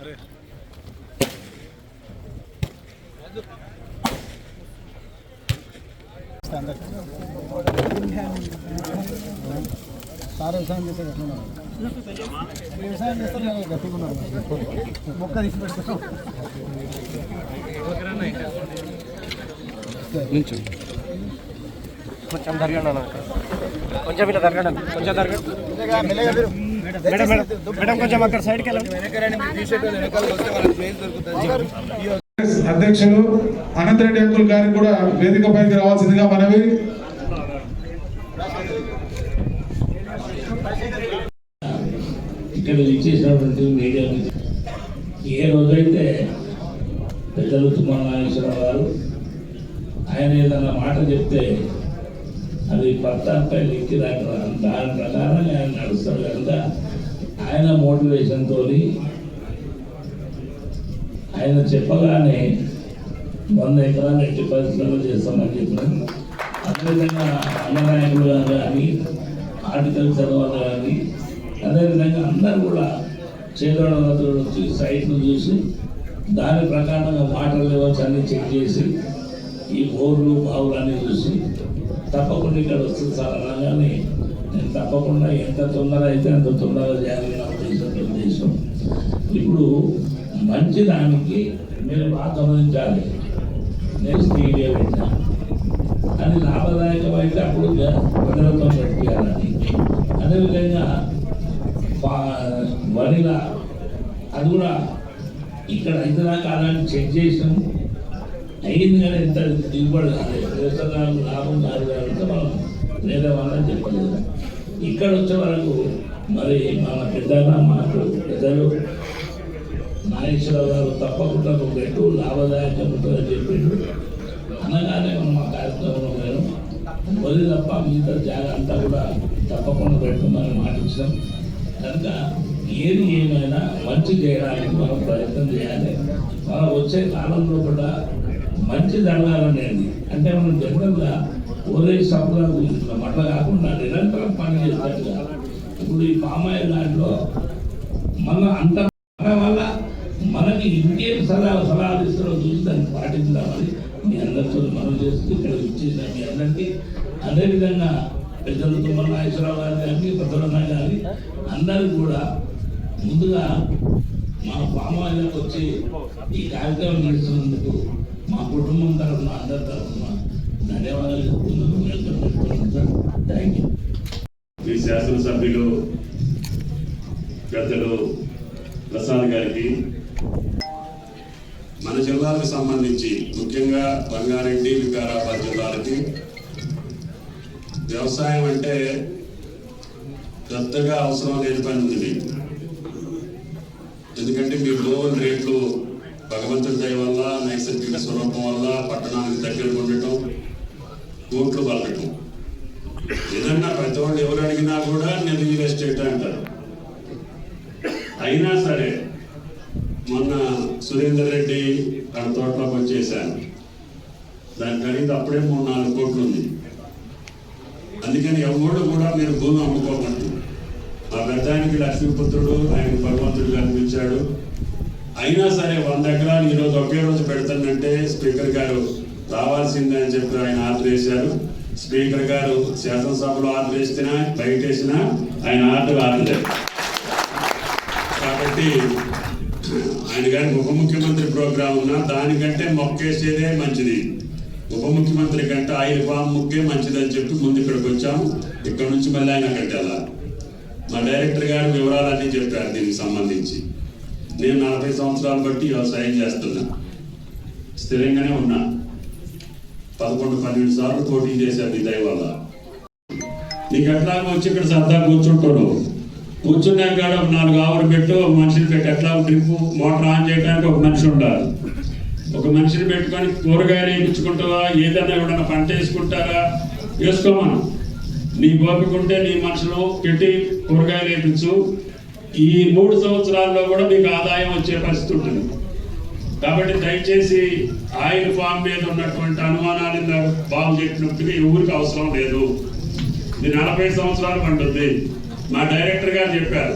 Sir వ్యవసాయం చేస్తే వ్యవసాయం చేస్తారు కానీ గట్టిగా ఉన్నారు. మొక్క తీసి పెడతాం. కొంచెం జరగండి, కొంచెం ఇలా జరగండి, కొంచెం జరగండి మేడం, కొంచెం అక్కడ సైడ్కి వెళ్ళండి. అధ్యక్షులు అనంతరెడ్డి అంకుల్ గారికి కూడా వేదిక పైకి రావాల్సిందిగా మనవి. ఇక్కడ ఇచ్చేసినటువంటి మీడియా ఏ రోజైతే పెద్దలు తుమ్మల నాగేశ్వరరావు గారు ఆయన ఏదన్నా మాట చెప్తే అది పత్తాపై లిక్కి దాని ప్రకారం ఆయన నడుస్తాడు కనుక ఆయన మోటివేషన్తో ఆయన చెప్పగానే 100 ఎకరాలు ఎట్టి పరిస్థితుల్లో చేస్తామని చెప్పినాం. అదేవిధంగా అన్ననాయకులు గారు కానీ హార్టికల్చర్ వాళ్ళు కానీ అదేవిధంగా అందరూ కూడా చేదోడతో వచ్చి సైట్ను చూసి దాని ప్రకారంగా వాటర్ లెవెల్స్ అన్నీ చెక్ చేసి ఈ బోర్లు బావులు అన్నీ చూసి తప్పకుండా ఇక్కడ వస్తుంది సార్ అనగానే నేను తప్పకుండా ఎంత తొందర అయితే అంత తొందరగా చేయాలని నా ఉద్దేశం. ఇప్పుడు మంచి దానికి మీరు బాగా గమనించాలి. నెక్స్ట్ మీడియా పెట్టినా అది లాభదాయకం అయితే అప్పుడు ప్రజలతో పెట్టాలని. అదేవిధంగా వనిలా అది కూడా ఇక్కడ అయితే దాకా అలాంటి చెక్ చేసినాం అయింది కానీ ఎంత దిగుబడి కాలేదు. వ్యవసాయం లాభం కాదు కాబట్టి మనం లేదా వాళ్ళని చెప్పలేదు. ఇక్కడ వచ్చే వరకు మరి మన మాకు పెద్దలు నాగేశ్వరరావు గారు తప్పకుండా ఒక రేటు లాభదాయకం ఉంటుందని చెప్పిండు. అనగానే మనం ఆ కార్యక్రమంలో మేము వదిలి తప్ప మిగతా జాగా అంతా కూడా తప్పకుండా పెట్టుకోమని మాటించాం. కనుక ఏది ఏమైనా మంచి చేయడానికి మనం ప్రయత్నం చేయాలి. మనం వచ్చే కాలంలో కూడా మంచి జరగాలనేది అంటే మనం జనరల్గా ఒరే సప్లా చూస్తున్నాం. అట్లా కాకుండా నిరంతరం పని చేసినట్టుగా ఇప్పుడు ఈ పామాయిల్ దాంట్లో మన అంత వల్ల మనకి ఇంకేం సలహాలు ఇస్తారో చూసి దాన్ని పాటించాలని మీ అందరితో మనం చేస్తూ ఇక్కడ ఇచ్చేసాం మీ అందరికీ. అదేవిధంగా పెద్దలు తుమ్మల నాగేశ్వరరావు గారు కానీ పెద్దలన్న కానీ అందరికీ కూడా ముందుగా మా పామాయిల్కి వచ్చి ఈ కార్యక్రమం నడుస్తున్నందుకు మా కుటుంబం తరఫున అందరి తరఫున ధన్యవాదాలు చెప్తున్నాను. వెల్కమ్ చెప్తున్నాను సార్. Thank you. మీ శాసనసభ్యులు పెద్దలు ప్రసాద్ గారికి మన జిల్లాలకు సంబంధించి ముఖ్యంగా రంగారెడ్డి వికారాబాద్ జిల్లాలకి వ్యవసాయం అంటే పెద్దగా అవసరం లేని పని ఉంది మీకు. ఎందుకంటే మీ లోన్ రేట్లు భగవంతుడి దయ వల్ల నైసర్గిక స్వరూపం వల్ల పట్టణానికి దగ్గరకు ఉండటం కోట్లు పలకటం ఏదన్నా ప్రతి వాళ్ళు ఎవరు అడిగినా కూడా నేను రియల్ ఎస్టేట్ అంటారు. అయినా సరే మొన్న సురేందర్ రెడ్డి తన తోటలోకి వచ్చేసాను. దాని ఖరీదు అప్పుడే 3-4 కోట్లు ఉంది. అందుకని ఎవరు కూడా మీరు భూమి అమ్ముకోమండి. మా పెద్దానికి లక్ష్మీపుత్రుడు ఆయన భగవంతుడు కనిపించాడు. అయినా సరే 100 ఎకరాలు ఈరోజు ఒకే రోజు పెడతానంటే స్పీకర్ గారు రావాల్సిందే అని చెప్పి ఆయన ఆర్డర్ వేశారు. స్పీకర్ గారు శాసనసభలో ఆర్డర్ వేసినా బయట వేసినా ఆయన ఆర్డర్ ఆడలేదు. కాబట్టి ఆయన కానీ ఉప ముఖ్యమంత్రి ప్రోగ్రాం ఉన్నా దానికంటే మొక్కేసేదే మంచిది. ఉప ముఖ్యమంత్రి కంటే ఆయిల్ ఫామ్ ముక్కే మంచిది అని చెప్పి ముందు ఇక్కడికి వచ్చాము. ఇక్కడ నుంచి మళ్ళీ ఆయన అక్కడికి వెళ్ళాలి. మా డైరెక్టర్ గారు వివరాలన్నీ చెప్పారు దీనికి సంబంధించి. నేను 40 సంవత్సరాలు బట్టి వ్యవసాయం చేస్తున్నా, స్థిరంగానే ఉన్నా. 11-12 సార్లు పోటీ చేశాను ఈ దయ వల్ల. నీకు ఎట్లాగో వచ్చి ఇక్కడ సరదా కూర్చుంటాడు. కూర్చున్నాక కాడ 4 ఆవులు పెట్టు, ఒక మనిషిని పెట్టి ఎట్లా డ్రిప్ మోటార్ ఆన్ చేయడానికి ఒక మనిషి ఉండాలి. ఒక మనిషిని పెట్టుకొని కూరగాయలు వేయించుకుంటావా, ఏదైనా ఎవడన్నా పంట వేసుకుంటారా వేసుకోమను. నీ ఓపిక ఉంటే నీ మనుషులు పెట్టి కూరగాయలు వేయించు. ఈ 3 సంవత్సరాల్లో కూడా మీకు ఆదాయం వచ్చే పరిస్థితి ఉంటుంది. కాబట్టి దయచేసి ఆయిల్ ఫామ్ మీద ఉన్నటువంటి అనుమానాలు బాగు చెప్పినట్టుగా ఎవరికి అవసరం లేదు. ఇది 40 సంవత్సరాలు పండుద్ది. మా డైరెక్టర్ గారు చెప్పారు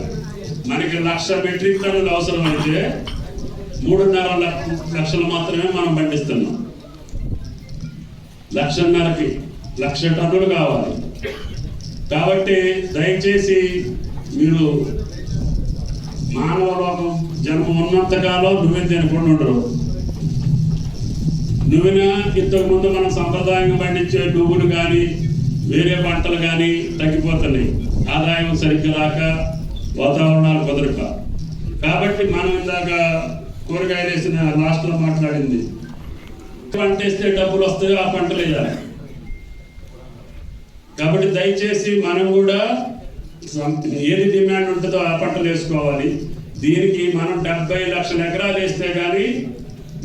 మనకి 1,00,000 మెట్రిక్ టన్నులు అవసరం అయితే 3.5 లక్షలు మాత్రమే మనం పండిస్తున్నాం. 1.5 లక్ష టన్నులు కావాలి. కాబట్టి దయచేసి మీరు మానవ లోకం జన్మ ఉన్నంతకాలం నువ్వే తినకుండా ఉండరు. నువ్వున ఇంతకుముందు మనం సంప్రదాయంగా పండించే నువ్వులు కానీ వేరే పంటలు కానీ తగ్గిపోతున్నాయి, ఆదాయం సరిగ్గా రాక, వాతావరణాలు కుదరక. కాబట్టి మనం ఇందాక కూరగాయలు వేసిన లాస్ట్లో మాట్లాడింది, పంట వేస్తే డబ్బులు వస్తాయో ఆ పంటలు వేయాలి. కాబట్టి దయచేసి మనం కూడా ఏది డిమాండ్ ఉంటుందో ఆ పంటలు వేసుకోవాలి. దీనికి మనం 70 లక్షల ఎకరాలు వేస్తే కానీ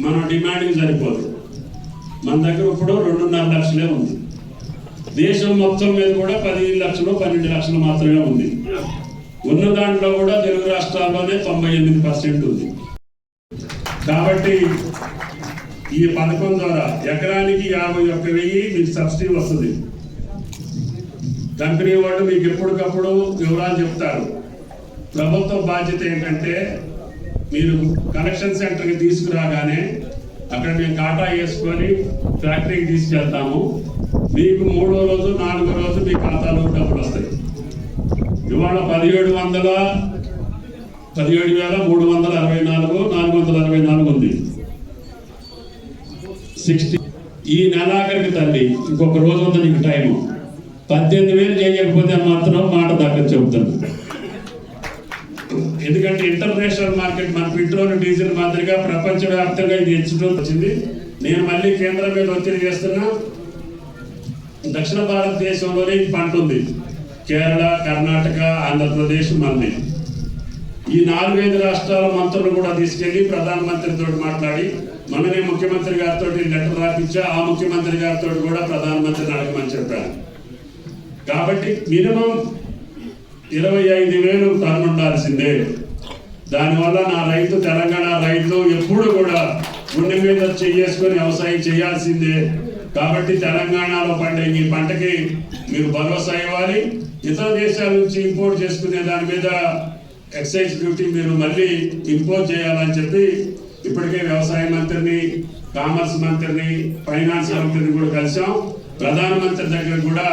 మనం డిమాండ్కి సరిపోదు. మన దగ్గర ఇప్పుడు 2.5 లక్షలే ఉంది. దేశం మొత్తం మీద కూడా 10 లక్షలు 12 లక్షలు మాత్రమే ఉంది. ఉన్న దాంట్లో కూడా తెలుగు రాష్ట్రాల్లోనే 98% ఉంది. కాబట్టి ఈ పథకం ద్వారా ఎకరానికి 51,000 మీకు సబ్సిడీ వస్తుంది. కంపెనీ వాళ్ళు మీకు ఎప్పటికప్పుడు వివరాలు చెప్తారు. ప్రభుత్వ బాధ్యత ఏంటంటే మీరు కలెక్షన్ సెంటర్కి తీసుకురాగానే అక్కడ మేము కాటా వేసుకొని ఫ్యాక్టరీకి తీసుకెళ్తాము. మీకు 3వ రోజు 4వ రోజు మీ ఖాతాలో డబ్బులు వస్తాయి. ఇవాళ 17,364 ఉంది. 60 ఈ నెలాఖరికి తల్లి ఇంకొక రోజు ఉంది నీకు టైము. 18,000 చేయకపోతే మాత్రం మాట దక్కని చెబుతాను. ఎందుకంటే ఇంటర్నేషనల్ మార్కెట్ మన పెట్రోల్ డీజిల్ మాదిరిగా ప్రపంచవ్యాప్తంగా ఇది హెచ్చుతూ వచ్చింది. నేను మళ్ళీ కేంద్రం మీద ఒత్తిడి చేస్తున్నా. దక్షిణ భారతదేశంలోనే ఈ పంట ఉంది. కేరళ, కర్ణాటక, ఆంధ్రప్రదేశ్, మళ్ళీ ఈ 4-5 రాష్ట్రాల మంత్రులు కూడా తీసుకెళ్లి ప్రధానమంత్రితో మాట్లాడి, మననే ముఖ్యమంత్రి గారితో లెటర్ రాపించా. ఆ ముఖ్యమంత్రి గారితో కూడా ప్రధానమంత్రిని అడగమని చెప్పాను. కాబట్టి మినిమం 25,000 టన్ను ఉండాల్సిందే. దానివల్ల నా రైతు, తెలంగాణ రైతు ఎప్పుడు కూడా గుండె మీద చేసుకొని వ్యవసాయం చేయాల్సిందే. కాబట్టి తెలంగాణలో పండే ఈ పంటకి మీరు భరోసా ఇవ్వాలి. ఇతర దేశాల నుంచి ఇంపోర్ట్ చేసుకునే దాని మీద ఎక్సైజ్ డ్యూటీ మీరు మళ్ళీ ఇంపోజ్ చేయాలని చెప్పి ఇప్పటికే వ్యవసాయ మంత్రిని, కామర్స్ మంత్రిని, ఫైనాన్స్ మంత్రిని కూడా కలిసాం. ప్రధానమంత్రి దగ్గర కూడా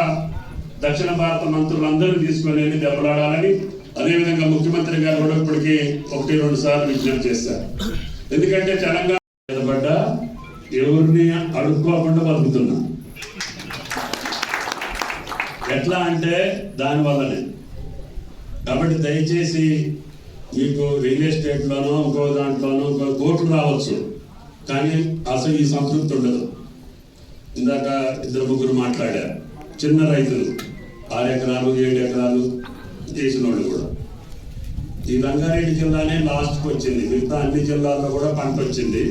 దక్షిణ భారత మంత్రులందరూ తీసుకొని దెబ్బలాడాలని, అదేవిధంగా ముఖ్యమంత్రి గారు కూడా ఇప్పటికీ 1-2 సార్లు విజ్ఞప్తి చేశారు. ఎందుకంటే తెలంగాణ పడ్డ ఎవరిని అడుక్కోకుండా బతుకుతున్నా. ఎట్లా అంటే దానివల్లనే. కాబట్టి దయచేసి మీకు రియల్ ఎస్టేట్లోనో ఇంకో దాంట్లోనో ఇంకో కోట్లు రావచ్చు, కానీ అసలు ఈ సంతృప్తి ఉండదు. ఇందాక 2-3 మాట్లాడారు. చిన్న రైతులు 6 ఎకరాలు 7 ఎకరాలు చేసిన వాళ్ళు కూడా. ఈ రంగారెడ్డి జిల్లానే లాస్ట్కి వచ్చింది. మిగతా అన్ని జిల్లాల్లో కూడా పంట వచ్చింది.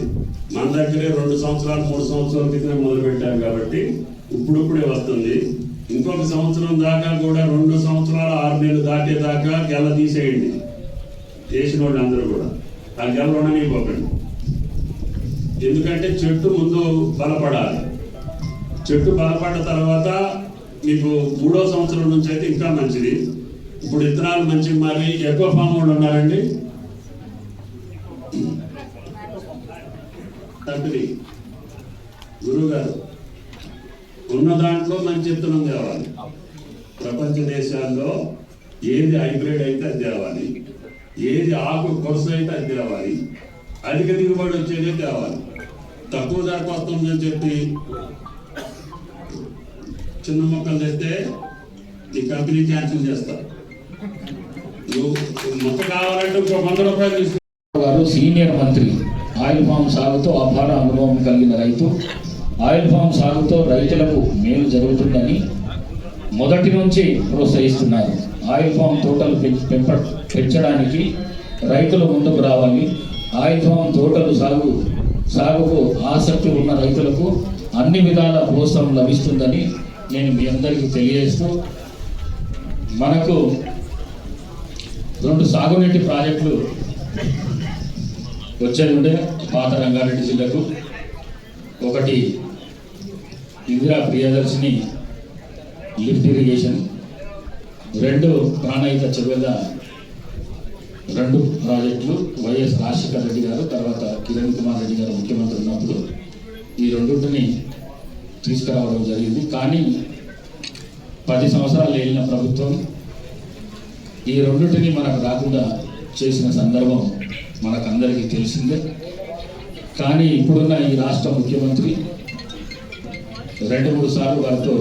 మన దగ్గరే 2 సంవత్సరాలు 3 సంవత్సరాల క్రితమే మొదలు పెట్టారు కాబట్టి ఇప్పుడిప్పుడే వస్తుంది. ఇంకొక సంవత్సరం దాకా కూడా 2 సంవత్సరాలు 6 నెలలు దాటేదాకా గెల తీసేయండి చేసిన వాళ్ళు అందరూ కూడా. ఆ గెల ఉండనివ్వకండి. ఎందుకంటే చెట్టు ముందు బలపడాలి. చెట్టు బలపడ్డ తర్వాత మీకు 3వ సంవత్సరం నుంచి అయితే ఇంకా మంచిది. ఇప్పుడు విత్తనాలు మంచిగా మారి ఎక్కువ ఫామ్ వాళ్ళు ఉన్నారండి. కంపెనీ గురువు గారు ఉన్న దాంట్లో మంచి విత్తనం తేవాలి. ప్రపంచ దేశాల్లో ఏది హైబ్రిడ్ అయితే అది తేవాలి, ఏది ఆకు కొరస అయితే అది తేవాలి, అధిక దిగుబడి వచ్చేదే తేవాలి. తక్కువ ధరకు వస్తుందని చెప్పి చిన్న మొక్కలు తెస్తే ఈ కంపెనీ క్యాన్సిల్ చేస్తారు. నువ్వు మొక్క కావాలంటే ఇంకో 100 రూపాయలు తీసుకున్నారు. సీనియర్ మంత్రి, ఆయిల్ ఫామ్ సాగుతో అపార అనుభవం కలిగిన రైతు. ఆయిల్ ఫామ్ సాగుతో రైతులకు మేలు జరుగుతుందని మొదటి నుంచి ప్రోత్సహిస్తున్నారు. ఆయిల్ ఫామ్ తోటలు పెంచడానికి రైతులు ముందుకు రావాలి. ఆయిల్ ఫామ్ తోటలు సాగుకు ఆసక్తి ఉన్న రైతులకు అన్ని విధాల ప్రోత్సాహం లభిస్తుందని నేను మీ అందరికీ తెలియజేస్తూ, మనకు 2 సాగునీటి ప్రాజెక్టులు వచ్చేది ఉండే పాత రంగారెడ్డి జిల్లాకు. ఒకటి ఇందిరా ప్రియదర్శిని లిఫ్ట్ ఇరిగేషన్, 2 ప్రాణహిత చెరువుల రెండు ప్రాజెక్టులు వైఎస్ రాజశేఖర రెడ్డి గారు తర్వాత కిరణ్ కుమార్ రెడ్డి గారు ముఖ్యమంత్రి ఉన్నప్పుడు ఈ రెండింటిని తీసుకురావడం జరిగింది. కానీ 10 సంవత్సరాలు ఏలిన ప్రభుత్వం ఈ రెండింటిని మనకు రాకుండా చేసిన సందర్భం మనకందరికీ తెలిసిందే. కానీ ఇప్పుడున్న ఈ రాష్ట్ర ముఖ్యమంత్రి 2-3 సార్లు వారితో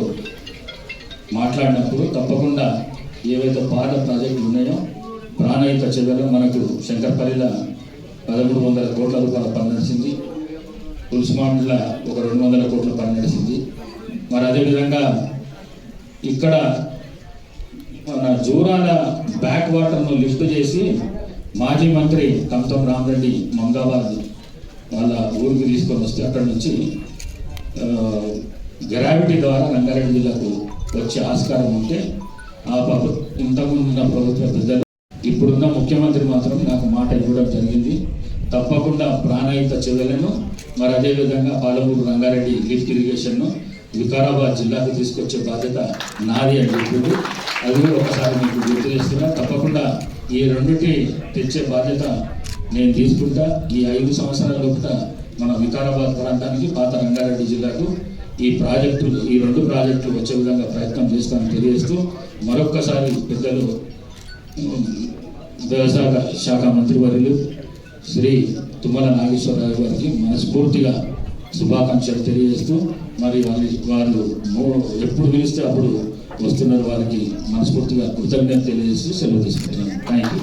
మాట్లాడినప్పుడు తప్పకుండా ఏవైతే పాత ప్రాజెక్టులు ఉన్నాయో ప్రాణహిత చెరువులో మనకు శంకర్పల్లిలో 1300 కోట్ల రూపాయల పని నడిచింది, పులుసుమామిడిలో ఒక 200 కోట్ల పని నడిచింది. మరి అదేవిధంగా ఇక్కడ మన జూరాల బ్యాక్ వాటర్ను లిఫ్ట్ చేసి మాజీ మంత్రి కమతం రామరెడ్డి మంగాబాద్ వాళ్ళ ఊరికి తీసుకొని వస్తే అక్కడ నుంచి గ్రావిటీ ద్వారా రంగారెడ్డి జిల్లాకు వచ్చే ఆస్కారం ఉంటే ఇంతకుముందున్న ప్రభుత్వ పెద్దలు ఇప్పుడున్న ముఖ్యమంత్రి మాత్రం నాకు మాట ఇవ్వడం జరిగింది. తప్పకుండా ప్రాణహిత చెరువులను మరి అదేవిధంగా పాలమూరు రంగారెడ్డి లిఫ్ట్ ఇరిగేషన్ను వికారాబాద్ జిల్లాకు తీసుకొచ్చే బాధ్యత నాది అని చెప్పింది. అది కూడా ఒకసారి మీకు గుర్తు చేస్తున్నా. తప్పకుండా ఈ రెండింటి తెచ్చే బాధ్యత నేను తీసుకుంటా. ఈ 5 సంవత్సరాల లోపల మన వికారాబాద్ ప్రాంతానికి పాత రంగారెడ్డి జిల్లాకు ఈ 2 ప్రాజెక్టులు వచ్చే విధంగా ప్రయత్నం చేస్తానని తెలియజేస్తూ మరొక్కసారి పెద్దలు వ్యవసాయ శాఖ మంత్రివర్యులు శ్రీ తుమ్మల నాగేశ్వరరావు గారికి మనస్ఫూర్తిగా శుభాకాంక్షలు తెలియజేస్తూ మరి వాళ్ళు ఎప్పుడు పిలిస్తే అప్పుడు వస్తున్నారు. వారికి మనస్ఫూర్తిగా కృతజ్ఞత తెలియజేస్తూ సెలవు తీసుకుంటున్నాను. Thank you.